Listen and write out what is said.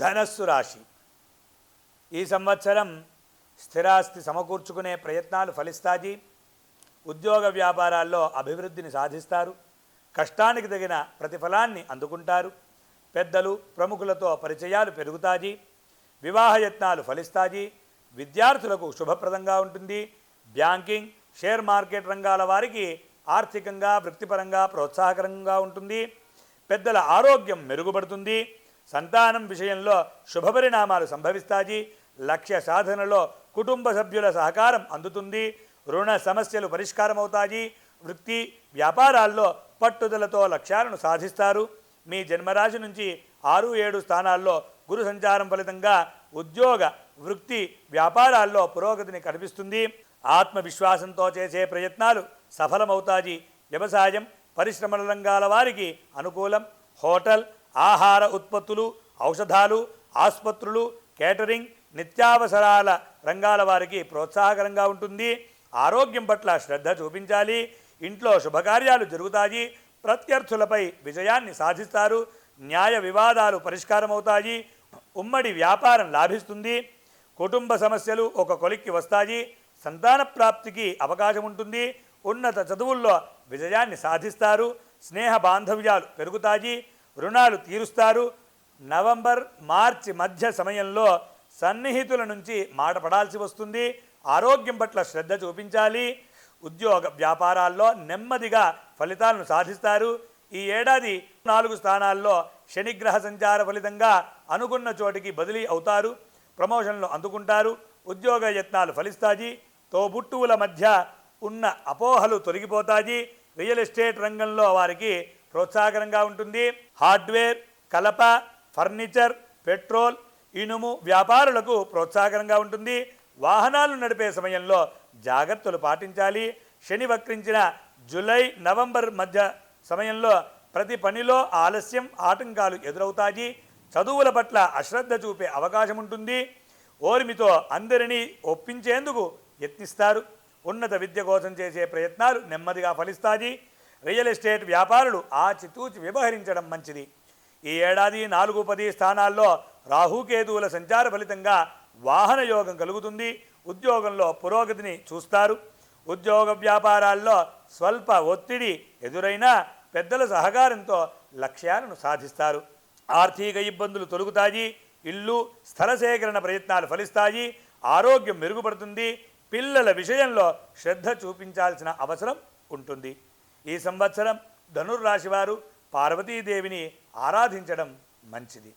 ధనస్సు రాశి ఈ సంవత్సరం స్థిరాస్తి సమకూర్చుకునే ప్రయత్నాలు ఫలిస్తాయి. ఉద్యోగ వ్యాపారాల్లో అభివృద్ధిని సాధిస్తారు. కష్టానికి తగిన ప్రతిఫలాన్ని అందుకుంటారు. పెద్దలు ప్రముఖులతో పరిచయాలు పెరుగుతాయి. వివాహయత్నాలు ఫలిస్తాయి. విద్యార్థులకు శుభప్రదంగా ఉంటుంది. బ్యాంకింగ్, షేర్ మార్కెట్ రంగాల వారికి ఆర్థికంగా వృత్తిపరంగా ప్రోత్సాహకరంగా ఉంటుంది. పెద్దల ఆరోగ్యం మెరుగుపడుతుంది. సంతానం విషయంలో శుభపరిణామాలు సంభవిస్తాయి. లక్ష్య సాధనలో కుటుంబ సభ్యుల సహకారం అందుతుంది. రుణ సమస్యలు పరిష్కారమవుతాయి. వృత్తి వ్యాపారాల్లో పట్టుదలతో లక్ష్యాలను సాధిస్తారు. మీ జన్మరాశి నుంచి 6, 7 స్థానాల్లో గురు సంచారం ఫలితంగా ఉద్యోగ వృత్తి వ్యాపారాల్లో పురోగతిని కనిపిస్తుంది. ఆత్మవిశ్వాసంతో చేసే ప్రయత్నాలు సఫలమవుతాయి. వ్యవసాయం, పరిశ్రమల రంగాల వారికి అనుకూలం. హోటల్, ఆహార ఉత్పత్తులు, ఔషధాలు, ఆసుపత్రులు, కేటరింగ్, నిత్యావసరాల రంగాల వారికి ప్రోత్సాహకరంగా ఉంటుంది. ఆరోగ్యం పట్ల శ్రద్ధ చూపించాలి. ఇంట్లో శుభకార్యాలు జరుగుతాయి. ప్రత్యర్థులపై విజయాన్ని సాధిస్తారు. న్యాయ వివాదాలు పరిష్కారమవుతాయి. ఉమ్మడి వ్యాపారం లాభిస్తుంది. కుటుంబ సమస్యలు ఒక కొలిక్కి వస్తాయి. సంతాన ప్రాప్తికి అవకాశం ఉంటుంది. ఉన్నత చదువుల్లో విజయాన్ని సాధిస్తారు. స్నేహ బాంధవ్యాలు పెరుగుతాయి. రుణాలు తీరుస్తారు. నవంబర్, మార్చి మధ్య సమయంలో సన్నిహితుల నుంచి మాట పడాల్సి వస్తుంది. ఆరోగ్యం పట్ల శ్రద్ధ చూపించాలి. ఉద్యోగ వ్యాపారాల్లో నెమ్మదిగా ఫలితాలను సాధిస్తారు. ఈ ఏడాది 4 స్థానాల్లో శనిగ్రహ సంచార ఫలితంగా అనుకున్న చోటికి బదిలీ అవుతారు. ప్రమోషన్లు అందుకుంటారు. ఉద్యోగ యత్నాలు ఫలిస్తాయి. తోబుట్టువుల మధ్య ఉన్న అపోహలు తొలగిపోతాయి. రియల్ ఎస్టేట్ రంగంలో వారికి ప్రోత్సాహకరంగా ఉంటుంది. హార్డ్వేర్, కలప, ఫర్నిచర్, పెట్రోల్, ఇనుము వ్యాపారులకు ప్రోత్సాహకరంగా ఉంటుంది. వాహనాలు నడిపే సమయంలో జాగ్రత్తలు పాటించాలి. శని వక్రించిన జూలై, నవంబర్ మధ్య సమయంలో ప్రతి పనిలో ఆలస్యం, ఆటంకాలు ఎదురవుతాయి. చదువుల పట్ల అశ్రద్ధ చూపే అవకాశం ఉంటుంది. ఓర్మితో అందరినీ ఒప్పించేందుకు యత్నిస్తారు. ఉన్నత విద్య కోసం చేసే ప్రయత్నాలు నెమ్మదిగా ఫలిస్తాయి. రియల్ ఎస్టేట్ వ్యాపారులు ఆచితూచి వ్యవహరించడం మంచిది. ఈ ఏడాది 4, 10 స్థానాల్లో రాహుకేతువుల సంచార ఫలితంగా వాహన యోగం కలుగుతుంది. ఉద్యోగంలో పురోగతిని చూస్తారు. ఉద్యోగ వ్యాపారాల్లో స్వల్ప ఒత్తిడి ఎదురైనా పెద్దల సహకారంతో లక్ష్యాలను సాధిస్తారు. ఆర్థిక ఇబ్బందులు తొలగుతాయి. ఇల్లు, స్థల సేకరణ ప్రయత్నాలు ఫలిస్తాయి. ఆరోగ్యం మెరుగుపడుతుంది. పిల్లల విషయంలో శ్రద్ధ చూపించాల్సిన అవసరం ఉంటుంది. ఈ సంవత్సరం ధనుర్రాశి వారు పార్వతీదేవిని ఆరాధించడం మంచిది.